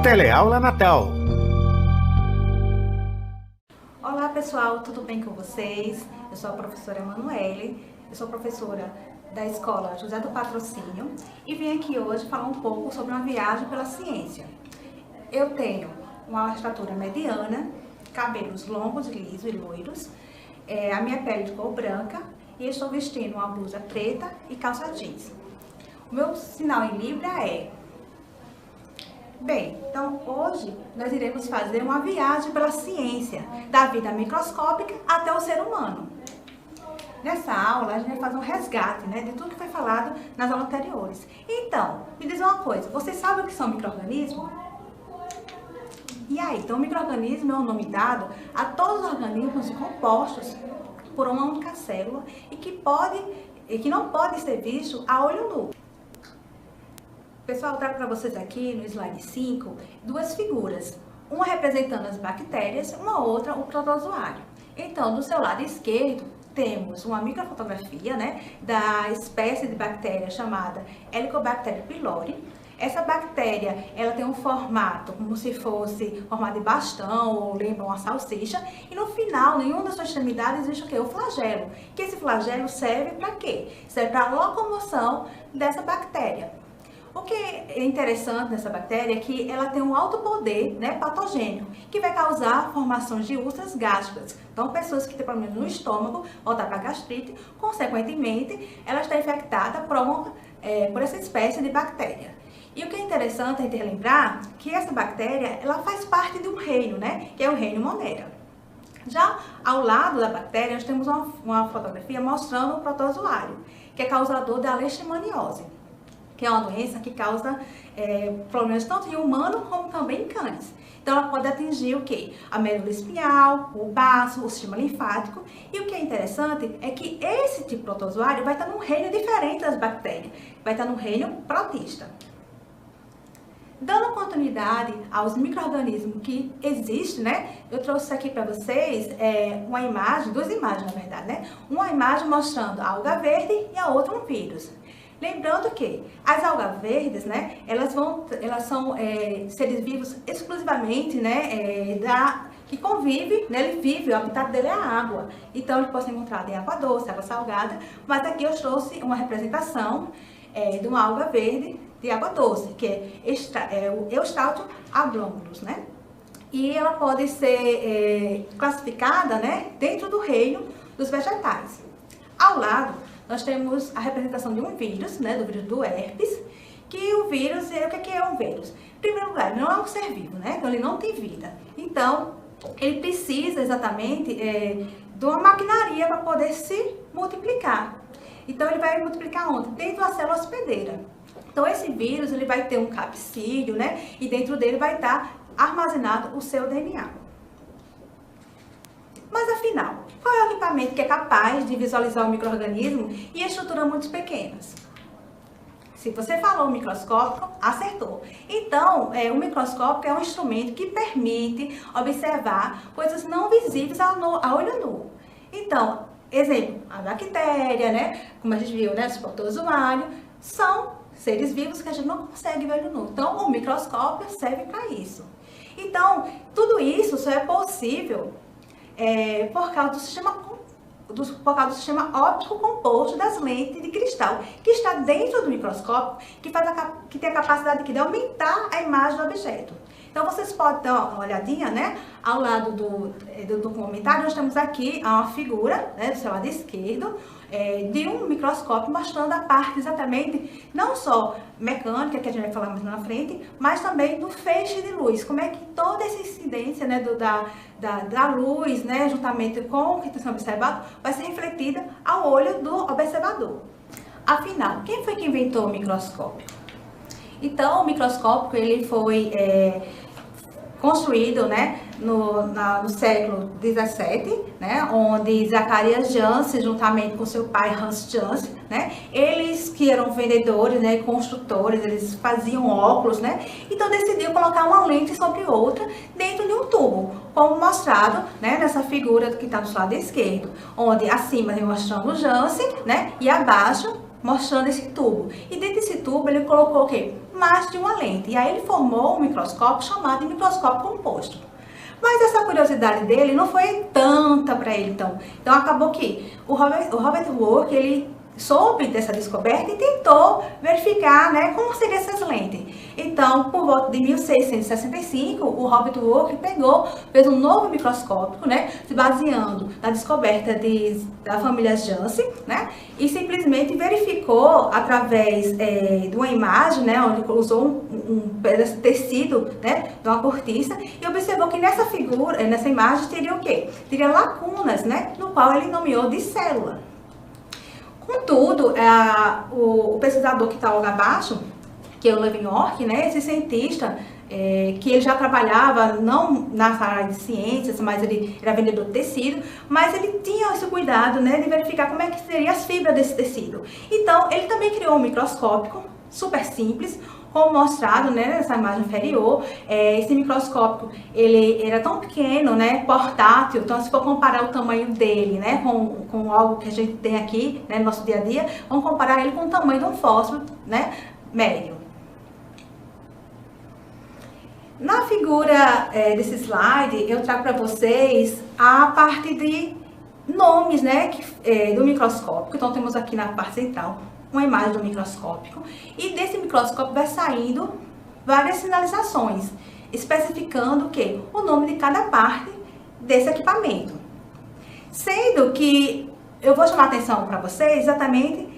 Teleaula Natal. Olá pessoal, tudo bem com vocês? Eu sou a professora Emanuele, eu sou professora da Escola José do Patrocínio e vim aqui hoje falar um pouco sobre uma viagem pela ciência. Eu tenho uma estatura mediana, cabelos longos, lisos e loiros, a minha pele de cor branca e estou vestindo uma blusa preta e calça jeans. O meu sinal em Libra é... Bem, então hoje nós iremos fazer uma viagem pela ciência, da vida microscópica até o ser humano. Nessa aula a gente vai fazer um resgate, de tudo que foi falado nas aulas anteriores. Então, me diz uma coisa, você sabe o que são micro-organismos? E aí, então o micro-organismo é um nome dado a todos os organismos compostos por uma única célula e que não pode ser visto a olho nu. Pessoal, eu trago para vocês aqui no slide 5 duas figuras, uma representando as bactérias, uma outra o protozoário. Então, do seu lado esquerdo, temos uma microfotografia da espécie de bactéria chamada Helicobacter pylori. Essa bactéria, ela tem um formato como se fosse formato de bastão ou lembra uma salsicha. E no final, em uma das suas extremidades, existe o quê? O flagelo. Que esse flagelo serve para quê? Serve para a locomoção dessa bactéria. O que é interessante nessa bactéria é que ela tem um alto poder patogênico, que vai causar formações de úlceras gástricas. Então, pessoas que têm problemas no estômago, voltar para gastrite, consequentemente, ela está infectada por essa espécie de bactéria. E o que é interessante a gente lembrar que essa bactéria, ela faz parte de um reino, que é o reino Monera. Já ao lado da bactéria, nós temos uma fotografia mostrando o protozoário, que é causador da leishmaniose, que é uma doença que causa problemas tanto em humano como também em cães. Então, ela pode atingir o quê? A medula espinhal, o baço, o sistema linfático. E o que é interessante é que esse tipo de protozoário vai estar num reino diferente das bactérias, vai estar no reino protista. Dando continuidade aos micro-organismos que existem, eu trouxe aqui para vocês uma imagem, duas imagens na verdade, Uma imagem mostrando a alga verde e a outra um vírus. Lembrando que as algas verdes, elas são seres vivos exclusivamente, que convive, ele vive, o habitat dele é a água. Então, ele pode ser encontrado em água doce, água salgada, mas aqui eu trouxe uma representação de uma alga verde de água doce, que é o Eustaudium ablongulus, E ela pode ser classificada, dentro do reino dos vegetais. Ao lado, nós temos a representação de um vírus, do vírus do herpes, que o vírus, o que é um vírus? Em primeiro lugar, ele não é um ser vivo, então ele não tem vida. Então, ele precisa exatamente de uma maquinaria para poder se multiplicar. Então, ele vai multiplicar onde? Dentro da célula hospedeira. Então, esse vírus, ele vai ter um capsídeo, e dentro dele vai estar armazenado o seu DNA. Mas afinal, qual é o equipamento que é capaz de visualizar o micro-organismo e estruturas muito pequenas? Se você falou microscópico, acertou. Então, o microscópio é um instrumento que permite observar coisas não visíveis a olho nu. Então, exemplo, a bactéria, como a gente viu, os protozoários, são seres vivos que a gente não consegue ver a olho nu. Então, o microscópio serve para isso. Então, tudo isso só é possível por causa do sistema óptico composto das lentes de cristal, que está dentro do microscópio, que tem a capacidade de aumentar a imagem do objeto. Então, vocês podem dar uma olhadinha, ao lado do comentário, nós temos aqui uma figura, do seu lado esquerdo, de um microscópio mostrando a parte exatamente, não só mecânica, que a gente vai falar mais na frente, mas também do feixe de luz, como é que toda essa incidência da luz, juntamente com o que está sendo observado, vai ser refletida ao olho do observador. Afinal, quem foi que inventou o microscópio? Então, o microscópio ele foi construído no século XVII, onde Zacharias Janssen, juntamente com seu pai Hans Janssen, eles que eram vendedores, construtores, eles faziam óculos, então decidiu colocar uma lente sobre outra dentro de um tubo, como mostrado nessa figura que está do lado esquerdo, onde acima ele mostrando o Janssen, e abaixo mostrando esse tubo. E dentro desse tubo ele colocou o quê? mais de uma lente. E aí ele formou um microscópio chamado de microscópio composto. Mas essa curiosidade dele não foi tanta para ele, então. Então acabou que o Robert Hooke, ele soube dessa descoberta e tentou verificar, né, como seriam essas lentes. Então, por volta de 1665, o Robert Hooke fez um novo microscópio, né, se baseando na descoberta da família Janssen, né, e simplesmente verificou através de uma imagem, né, onde usou um pedaço de tecido, né, de uma cortiça, e observou que nessa imagem teria o quê? Teria lacunas, né, no qual ele nomeou de célula. Contudo, o pesquisador que está logo abaixo, que é o Leeuwenhoek, né, esse cientista, que ele já trabalhava não na área de ciências, mas ele era vendedor de tecido, mas ele tinha esse cuidado, né, de verificar como é que seriam as fibras desse tecido. Então, ele também criou um microscópio super simples, como mostrado, né, nessa imagem inferior. Esse microscópio, ele era tão pequeno, né, portátil, então se for comparar o tamanho dele, né, com algo que a gente tem aqui, né, no nosso dia a dia, vamos comparar ele com o tamanho de um fósforo, né, médio. Na figura desse slide, eu trago para vocês a parte de nomes, né, do microscópio. Então temos aqui na parte central uma imagem do microscópio, e desse microscópio vai saindo várias sinalizações, especificando o quê? O nome de cada parte desse equipamento. Sendo que eu vou chamar a atenção para vocês exatamente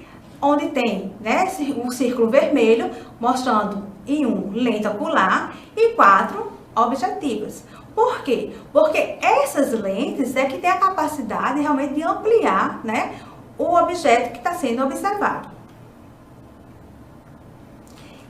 onde tem, né, um círculo vermelho, mostrando em um lente ocular e 4 objetivas. Por quê? Porque essas lentes é que tem a capacidade realmente de ampliar, né, o objeto que está sendo observado.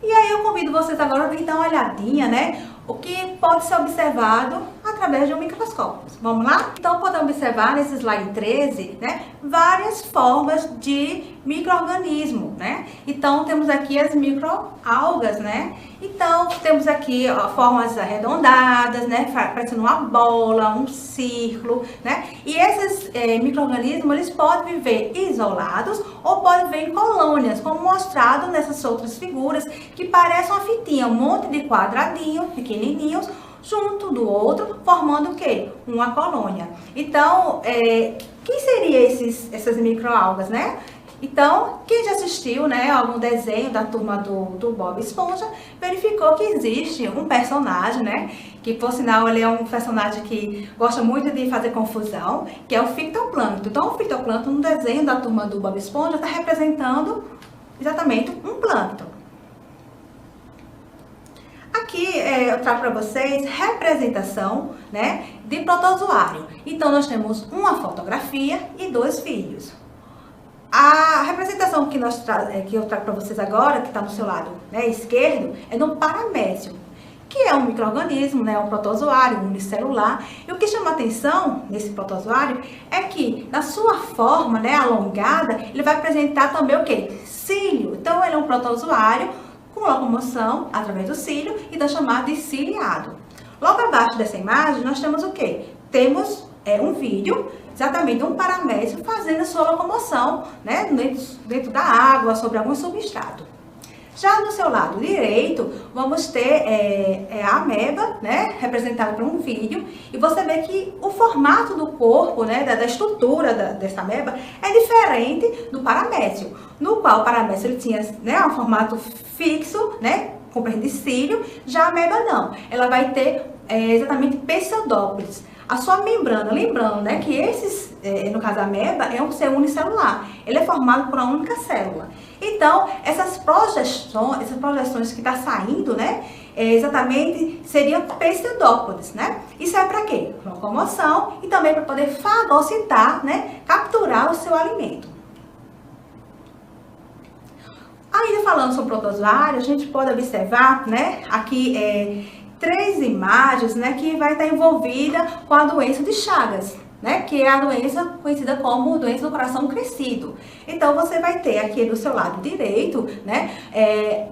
E aí eu convido vocês agora a vir dar uma olhadinha, né, o que pode ser observado através de um microscópio. Vamos lá? Então, podemos observar nesse slide 13, né, várias formas de micro-organismo, né? Então, temos aqui as microalgas, né? Então, temos aqui formas arredondadas, né, parecendo uma bola, um círculo, né? E esses micro-organismos, eles podem viver isolados ou podem viver em colônias, como mostrado nessas outras figuras, que parecem uma fitinha, um monte de quadradinhos pequenininhos, junto do outro, formando o quê? Uma colônia. Então, quem seria essas microalgas, né? Então, quem já assistiu, né, algum desenho da turma do Bob Esponja, verificou que existe um personagem, né, que por sinal ele é um personagem que gosta muito de fazer confusão, que é o fitoplâncton. Então, o fitoplâncton no desenho da turma do Bob Esponja está representando exatamente um plâncton. Aqui eu trago para vocês representação, né, de protozoário. Então, nós temos uma fotografia e 2 vídeos. A representação que eu trago para vocês agora, que está no seu lado, né, esquerdo, é do paramécio, que é um micro-organismo, né, um protozoário unicelular. E o que chama atenção nesse protozoário é que, na sua forma, né, alongada, ele vai apresentar também o quê? Cílio. Então, ele é um protozoário com locomoção através do cílio, então chamado de ciliado. Logo abaixo dessa imagem, nós temos o quê? Temos um vídeo, exatamente um paramécio fazendo a sua locomoção, né, dentro da água, sobre algum substrato. Já no seu lado direito, vamos ter a ameba, né, representada por um vídeo, e você vê que o formato do corpo, né, da estrutura dessa ameba é diferente do paramécio, no qual o paramécio ele tinha, né, um formato fixo, né, com cílio, já a ameba não, ela vai ter exatamente pseudópolis. A sua membrana, lembrando, né, que no caso da ameba, é um ser unicelular. Ele é formado por uma única célula. Então, essas projeções que está saindo, né, exatamente seriam pseudópodes, né? Isso é para quê? Locomoção e também para poder fagocitar, né, capturar o seu alimento. Ainda falando sobre protozoário, a gente pode observar, né, aqui 3 imagens, né, que vai estar envolvida com a doença de Chagas, né, que é a doença conhecida como doença do coração crescido. Então, você vai ter aqui do seu lado direito, né,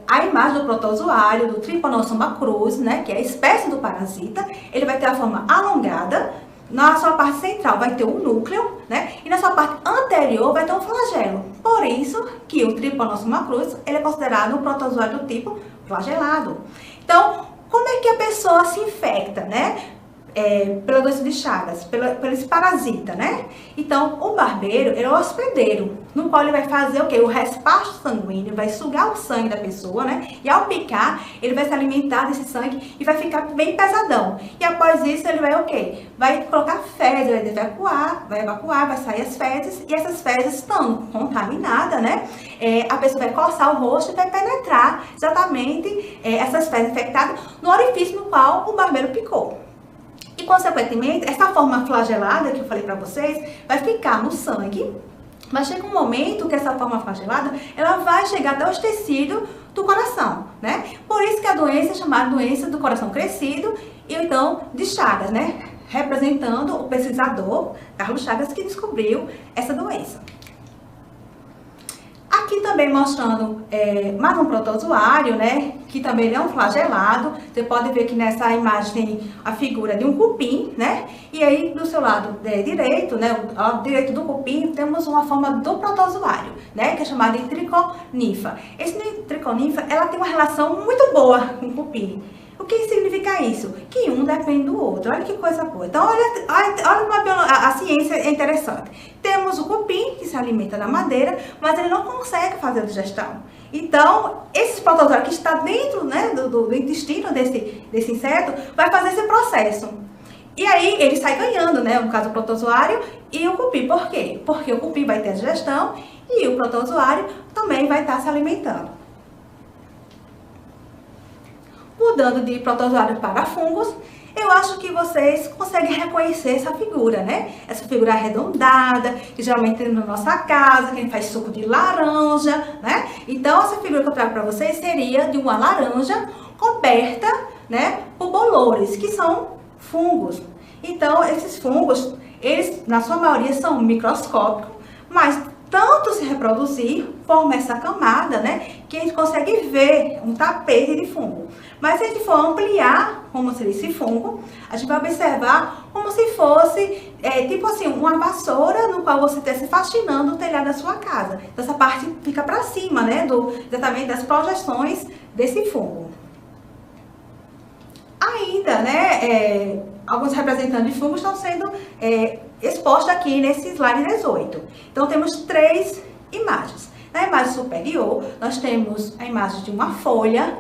a imagem do protozoário, do Trypanosoma cruzi, né, que é a espécie do parasita. Ele vai ter a forma alongada, na sua parte central vai ter um núcleo, né? E na sua parte anterior vai ter um flagelo. Por isso que o Trypanosoma cruzi, ele é considerado um protozoário do tipo flagelado. Então, como é que a pessoa se infecta, né? Pela doença de Chagas, pelo esse parasita, né? Então, o barbeiro, ele é o hospedeiro, no qual ele vai fazer o quê? O respasto sanguíneo, vai sugar o sangue da pessoa, né? E ao picar, ele vai se alimentar desse sangue e vai ficar bem pesadão. E após isso, ele vai o quê? Vai colocar fezes, vai evacuar, vai sair as fezes, e essas fezes estão contaminadas, né? A pessoa vai coçar o rosto e vai penetrar exatamente essas fezes infectadas no orifício no qual o barbeiro picou. E, consequentemente, essa forma flagelada que eu falei pra vocês vai ficar no sangue, mas chega um momento que essa forma flagelada, ela vai chegar até os tecidos do coração, né? Por isso que a doença é chamada doença do coração crescido, e então de Chagas, né? Representando o pesquisador Carlos Chagas, que descobriu essa doença. Aqui também mostrando mais um protozoário, né, que também é um flagelado. Você pode ver que nessa imagem tem a figura de um cupim, né, e aí do seu lado direito, né, ao direito do cupim, temos uma forma do protozoário, né, que é chamada de triconinfa. Esse triconinfa, ela tem uma relação muito boa com o cupim. O que significa isso? Que um depende do outro. Olha que coisa boa. Então, olha como a ciência é interessante. Temos o cupim, que se alimenta da madeira, mas ele não consegue fazer a digestão. Então, esse protozoário que está dentro, né, do intestino desse inseto, vai fazer esse processo. E aí, ele sai ganhando, né, no caso, o protozoário e o cupim. Por quê? Porque o cupim vai ter a digestão e o protozoário também vai estar se alimentando. Mudando de protozoário para fungos, eu acho que vocês conseguem reconhecer essa figura, né? Essa figura arredondada, que geralmente tem na nossa casa, que a gente faz suco de laranja, né? Então, essa figura que eu trago para vocês seria de uma laranja coberta, né, por bolores, que são fungos. Então, esses fungos, eles, na sua maioria, são microscópicos, mas tanto se reproduzir, forma essa camada, né, que a gente consegue ver um tapete de fungo. Mas se a gente for ampliar como seria esse fungo, a gente vai observar como se fosse, tipo assim, uma vassoura no qual você está se faxinando o telhado da sua casa. Então, essa parte fica para cima, né, exatamente das projeções desse fungo. Ainda, né, alguns representantes de fungos estão sendo expostos aqui nesse slide 18. Então, temos 3 imagens. Na imagem superior, nós temos a imagem de uma folha.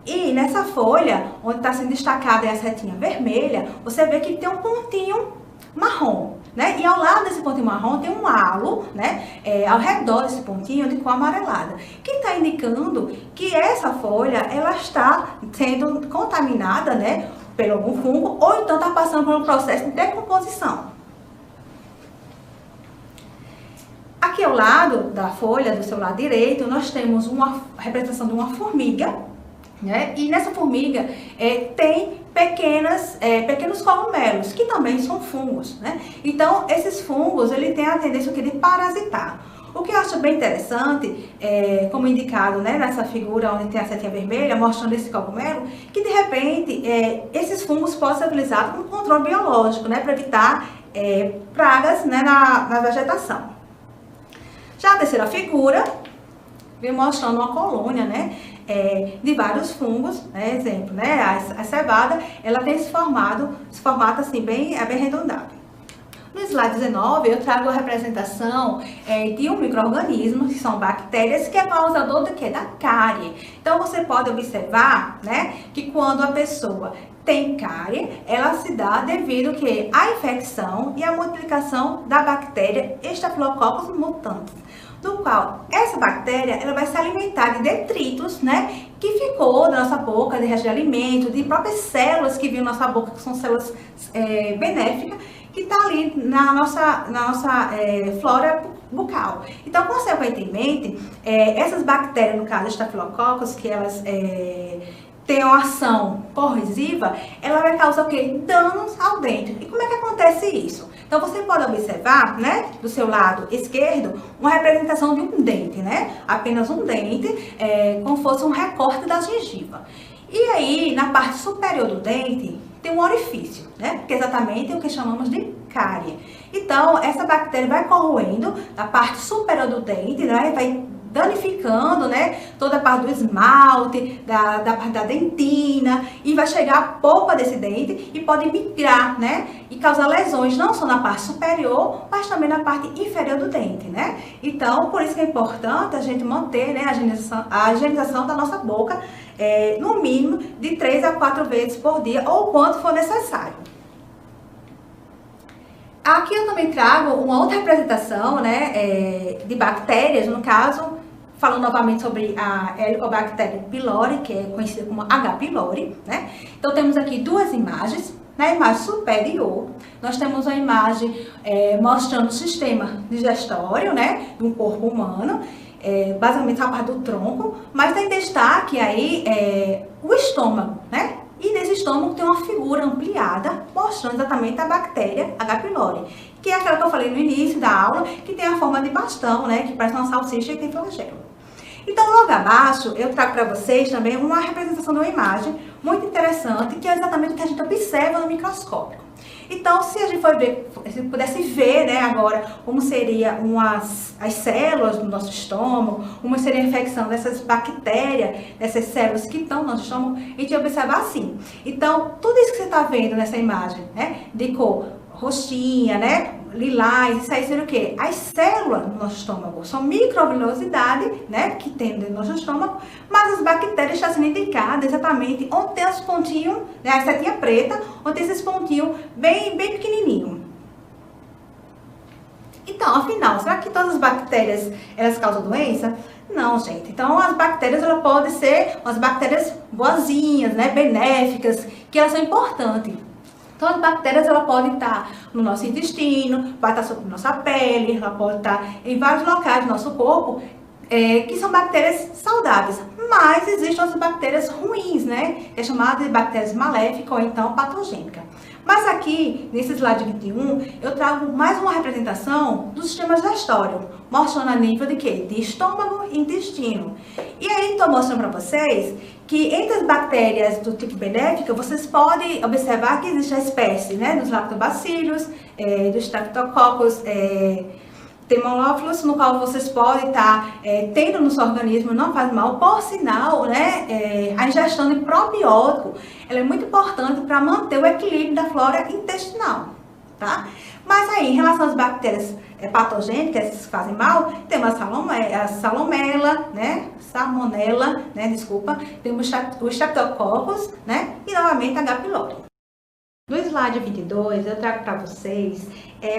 E nessa folha, onde está sendo destacada a setinha vermelha, você vê que tem um pontinho marrom, né? E ao lado desse pontinho marrom tem um halo, né? Ao redor desse pontinho de cor amarelada, que está indicando que essa folha, ela está sendo contaminada, né, pelo algum fungo, ou então está passando por um processo de decomposição. Aqui ao lado da folha, do seu lado direito, nós temos uma representação de uma formiga, né? E nessa formiga tem pequenos cogumelos, que também são fungos, né? Então, esses fungos, ele tem a tendência de parasitar. O que eu acho bem interessante, como indicado, né, nessa figura onde tem a setinha vermelha, mostrando esse cogumelo, que de repente esses fungos podem ser utilizados como controle biológico, né, para evitar pragas, né, na vegetação. Já a terceira figura, vem mostrando uma colônia, né, de vários fungos, né, exemplo, né, a cevada, ela tem esse formato assim, bem arredondado. No slide 19, eu trago a representação de um micro-organismo, que são bactérias, que é causador do quê? Da cárie. Então, você pode observar, né, que quando a pessoa tem cárie, ela se dá devido que à infecção e à multiplicação da bactéria Staphylococcus mutans, do qual essa bactéria ela vai se alimentar de detritos, né, que ficou da nossa boca, de resto de alimento, de próprias células que vêm na nossa boca, que são células benéficas, que está ali na nossa flora bucal. Então, consequentemente, essas bactérias, no caso Staphylococcus, que elas tem uma ação corrosiva, ela vai causar o quê? Danos ao dente. E como é que acontece isso? Então, você pode observar, né, do seu lado esquerdo, uma representação de um dente, né? Apenas um dente, como fosse um recorte da gengiva. E aí, na parte superior do dente, tem um orifício, né? Que é exatamente o que chamamos de cárie. Então, essa bactéria vai corroendo a parte superior do dente, né? Vai danificando, né, toda a parte do esmalte, da parte da dentina, e vai chegar à polpa desse dente e pode migrar, né, e causar lesões não só na parte superior, mas também na parte inferior do dente, né. Então, por isso que é importante a gente manter, né, a higienização da nossa boca, no mínimo de 3 a 4 vezes por dia, ou quanto for necessário. Aqui eu também trago uma outra representação, né, de bactérias, no caso, falando novamente sobre a Helicobacter pylori, que é conhecida como H. pylori, né? Então temos aqui duas imagens. Na imagem superior, nós temos uma imagem mostrando o sistema digestório, né, de um corpo humano, basicamente a parte do tronco, mas tem destaque aí o estômago, né? E nesse estômago tem uma figura ampliada, mostrando exatamente a bactéria H. pylori, que é aquela que eu falei no início da aula, que tem a forma de bastão, né, que parece uma salsicha e tem flagelo. Então, logo abaixo, eu trago para vocês também uma representação de uma imagem muito interessante, que é exatamente o que a gente observa no microscópio. Então, se a gente for ver, se pudesse ver, né, agora como seria as células do nosso estômago, como seria a infecção dessas bactérias, dessas células que estão no nosso estômago, a gente ia observar assim. Então, tudo isso que você está vendo nessa imagem, né, de cor roxinha, né, lilás, isso aí seria o quê? As células do nosso estômago são microvilosidade, né, que tem dentro do nosso estômago, mas as bactérias estão sendo indicadas exatamente onde tem os pontinhos, né, a setinha preta, onde tem esses pontinhos bem pequenininhos. Então, afinal, será que todas as bactérias, elas causam doença? Não, gente. Então, as bactérias, elas podem ser umas bactérias boazinhas, né, benéficas, que elas são importantes. Então, as bactérias, ela pode estar no nosso intestino, vai estar sobre nossa pele, ela pode estar em vários locais do nosso corpo, que são bactérias saudáveis. Mas existem as bactérias ruins, né? Que é chamada de bactérias maléficas ou então patogênicas. Mas aqui, nesse slide 21, eu trago mais uma representação do sistema digestório, mostrando a nível de quê? De estômago e intestino. E aí, estou mostrando para vocês que entre as bactérias do tipo benéfica, vocês podem observar que existe a espécie, né, dos lactobacillus, dos streptococcus, Haemophilus, no qual vocês podem estar tendo no seu organismo, não faz mal. Por sinal, né, a ingestão de probiótico, ela é muito importante para manter o equilíbrio da flora intestinal, tá? Mas aí, em relação às bactérias patogênicas que fazem mal, temos a salmonella, né, temos o Streptococcus, né, e novamente a H. pylori. No slide 22, eu trago para vocês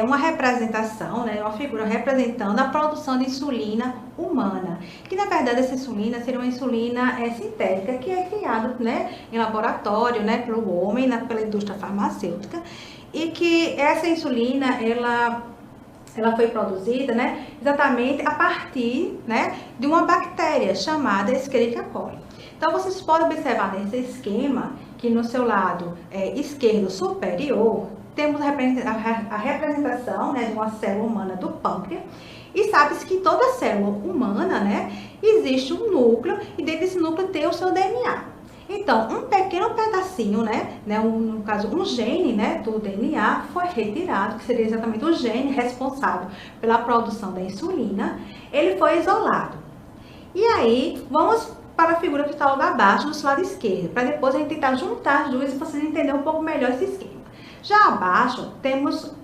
uma representação, né, uma figura representando a produção de insulina humana. Que, na verdade, essa insulina seria uma insulina sintética que é criada, né, em laboratório, né, pelo homem, pela indústria farmacêutica. E que essa insulina, ela foi produzida, né, exatamente a partir, né, de uma bactéria chamada Escherichia coli. Então, vocês podem observar nesse esquema que no seu lado esquerdo superior, temos a representação, né, de uma célula humana do pâncreas. E sabe-se que toda célula humana, né, existe um núcleo e dentro desse núcleo tem o seu DNA. Então, um pequeno pedacinho, né, no caso um gene, né, do DNA foi retirado, que seria exatamente o gene responsável pela produção da insulina, ele foi isolado. E aí, vamos para a figura que está logo abaixo, do lado esquerdo, para depois a gente tentar juntar as duas e vocês entenderem um pouco melhor esse esquema. Já abaixo, temos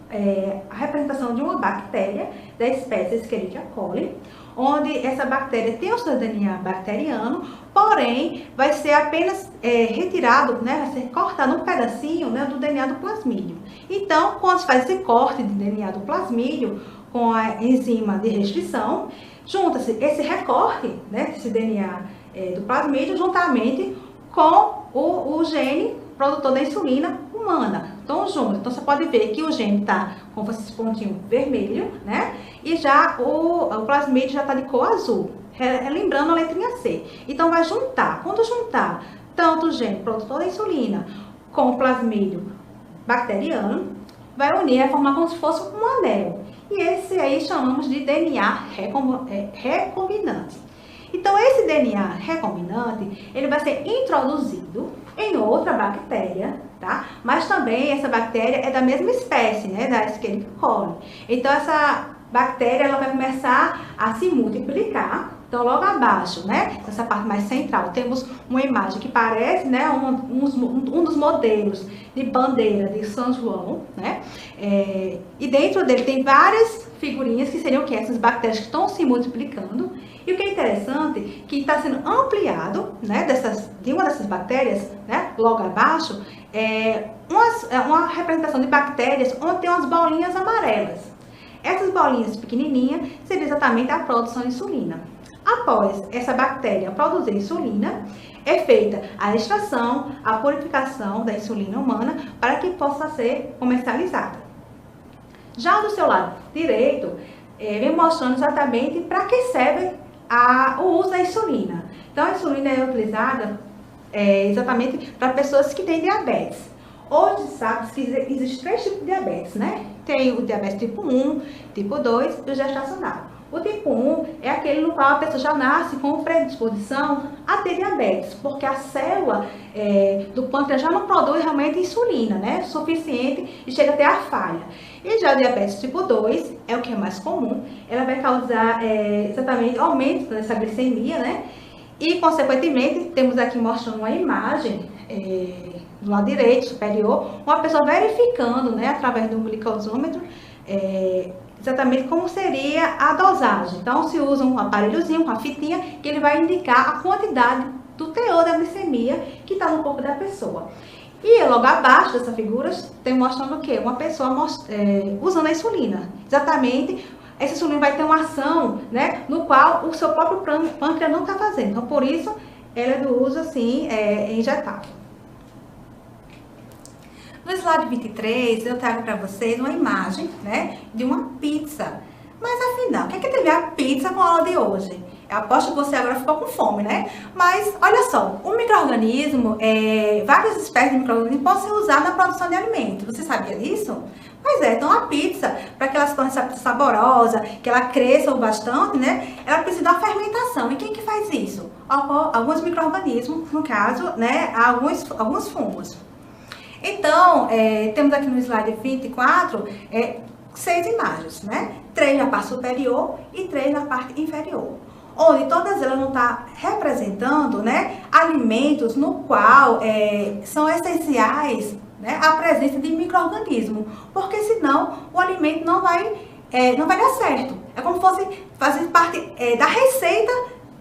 a representação de uma bactéria da espécie Escherichia coli, onde essa bactéria tem o seu DNA bacteriano, porém, vai ser apenas retirado, né, vai ser cortado um pedacinho, né, do DNA do plasmídio. Então, quando se faz esse corte de DNA do plasmídio com a enzima de restrição, junta-se esse recorte, né, desse DNA do plasmídio, juntamente com o gene produtor da insulina humana. Então, junto. Então, você pode ver que o gene está com esse pontinho vermelho, né? E já o plasmídio já está de cor azul. Lembrando a letrinha C. Então, vai juntar. Quando juntar tanto o gene produtor da insulina com o plasmídio bacteriano, vai unir, vai formar como se fosse um anel. E esse aí chamamos de DNA recombinante. Então, esse DNA recombinante, ele vai ser introduzido em outra bactéria, tá? Mas também essa bactéria é da mesma espécie, né? Da Escherichia coli. Então, essa bactéria, ela vai começar a se multiplicar. Então, logo abaixo, né? Nessa parte mais central, temos uma imagem que parece, né? Um dos modelos de bandeira de São João, né? E dentro dele tem várias figurinhas que seriam o quê? Essas bactérias que estão se multiplicando. E o que é interessante, que está sendo ampliado, né, de uma dessas bactérias, né, logo abaixo, uma representação de bactérias onde tem umas bolinhas amarelas. Essas bolinhas pequenininhas seriam exatamente a produção de insulina. Após essa bactéria produzir insulina, é feita a extração, a purificação da insulina humana para que possa ser comercializada. Já do seu lado direito, vem mostrando exatamente para que serve o uso da insulina. Então, a insulina é utilizada exatamente para pessoas que têm diabetes. Hoje sabe que existem 3 tipos de diabetes, né? Tem o diabetes tipo 1, tipo 2 e o gestacional. O tipo 1 é aquele no qual a pessoa já nasce com predisposição a ter diabetes, porque a célula do pâncreas já não produz realmente insulina, né? Suficiente e chega até a falha. E já o diabetes tipo 2 é o que é mais comum, ela vai causar exatamente aumento dessa glicemia, né? E, consequentemente, temos aqui mostrando uma imagem do lado direito, superior, uma pessoa verificando, né, através do glicosômetro, exatamente como seria a dosagem. Então, se usa um aparelhozinho, uma fitinha, que ele vai indicar a quantidade do teor da glicemia que está no corpo da pessoa. E logo abaixo dessa figura, tem mostrando o quê? Uma pessoa usando a insulina. Exatamente, essa insulina vai ter uma ação, né, no qual o seu próprio pâncreas não está fazendo. Então, por isso, ela é do uso, assim, injetável. No slide 23, eu trago para vocês uma imagem, né, de uma pizza. Mas afinal, o que é que teve a pizza com a aula de hoje? Eu aposto que você agora ficou com fome, né? Mas, olha só, o micro-organismo, várias espécies de micro-organismos podem ser usadas na produção de alimentos. Você sabia disso? Pois é, então a pizza, para que ela se torne saborosa, que ela cresça bastante, né? Ela precisa da fermentação. E quem que faz isso? Alguns micro-organismos, no caso, né? Alguns fungos. Então, temos aqui no slide 24, 6 imagens, né? 3 na parte superior e 3 na parte inferior. Onde todas elas vão estar representando, né, alimentos no qual são essenciais, né, a presença de micro-organismos. Porque senão o alimento não vai dar certo. É como se fosse fazer parte da receita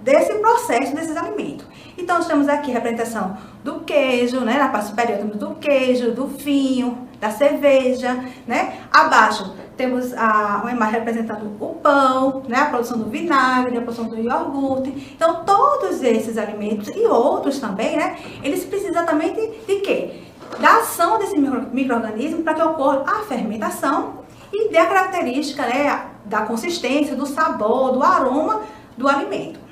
desse processo, desses alimentos. Então, nós temos aqui a representação do queijo, né? Na parte superior temos do queijo, do vinho, da cerveja, né? Abaixo temos uma imagem representando o pão, né? A produção do vinagre, a produção do iogurte. Então, todos esses alimentos e outros também, né? Eles precisam exatamente de quê? Da ação desse micro-organismo para que ocorra a fermentação e dê a característica, né, da consistência, do sabor, do aroma do alimento.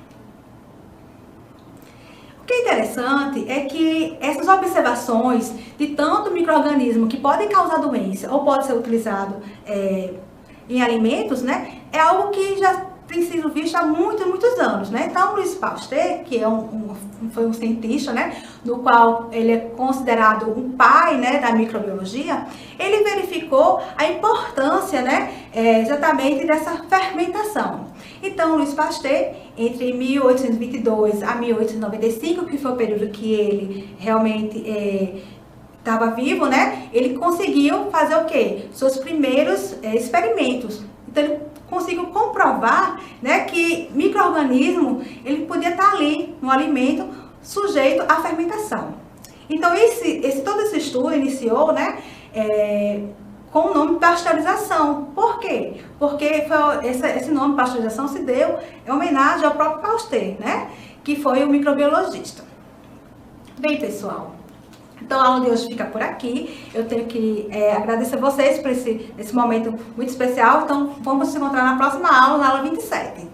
O que é interessante é que essas observações de tanto micro-organismo que podem causar doença ou pode ser utilizado em alimentos, né, é algo que já tem sido visto há muitos anos, né? Então, Louis Pasteur, que foi um cientista, né, no qual ele é considerado um pai, né, da microbiologia, ele verificou a importância, né, exatamente dessa fermentação. Então, Louis Pasteur, entre 1822 a 1895, que foi o período que ele realmente estava vivo, né, ele conseguiu fazer o quê? Seus primeiros experimentos. Então, ele conseguiu comprovar, né, que micro-organismo ele podia estar ali no alimento sujeito à fermentação. Então, todo esse estudo iniciou, né, com o nome pasteurização. Por quê? Porque esse nome pasteurização se deu em homenagem ao próprio Pasteur, né, que foi o microbiologista. Bem, pessoal, então a aula de hoje fica por aqui. Eu tenho que agradecer a vocês por esse momento muito especial. Então, vamos nos encontrar na próxima aula, na aula 27.